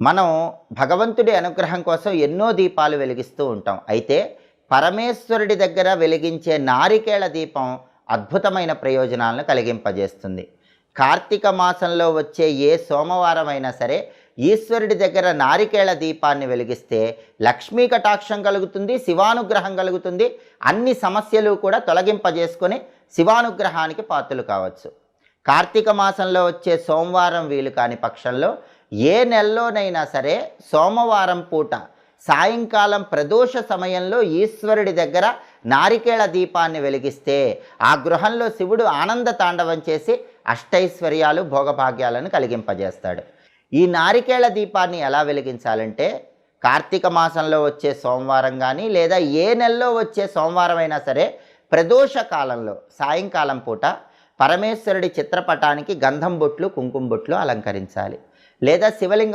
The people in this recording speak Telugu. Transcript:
మనం భగవంతుడి అనుగ్రహం కోసం ఎన్నో దీపాలు వెలిగిస్తూ ఉంటాం. అయితే పరమేశ్వరుడి దగ్గర వెలిగించే నారికేళ దీపం అద్భుతమైన ప్రయోజనాలను కలిగింపజేస్తుంది. కార్తీక మాసంలో వచ్చే ఏ సోమవారం అయినా సరే ఈశ్వరుడి దగ్గర నారికేళ దీపాన్ని వెలిగిస్తే లక్ష్మీ కటాక్షం కలుగుతుంది, శివానుగ్రహం కలుగుతుంది. అన్ని సమస్యలు కూడా తొలగింపజేసుకొని శివానుగ్రహానికి పాత్రలు కావచ్చు. కార్తీక మాసంలో వచ్చే సోమవారం వీలు కాని పక్షంలో ఏ నెలలోనైనా సరే సోమవారం పూట సాయంకాలం ప్రదోష సమయంలో ఈశ్వరుడి దగ్గర నారికేళ దీపాన్ని వెలిగిస్తే ఆ గృహంలో శివుడు ఆనంద తాండవం చేసి అష్టైశ్వర్యాలు భోగభాగ్యాలను కలిగింపజేస్తాడు. ఈ నారికేళ దీపాన్ని ఎలా వెలిగించాలంటే కార్తీక మాసంలో వచ్చే సోమవారం కానీ లేదా ఏ నెలలో వచ్చే సోమవారం అయినా సరే ప్రదోష కాలంలో సాయంకాలం పూట పరమేశ్వరుడి చిత్రపటానికి గంధం బొట్లు కుంకుమ బొట్లు అలంకరించాలి. లేదా శివలింగం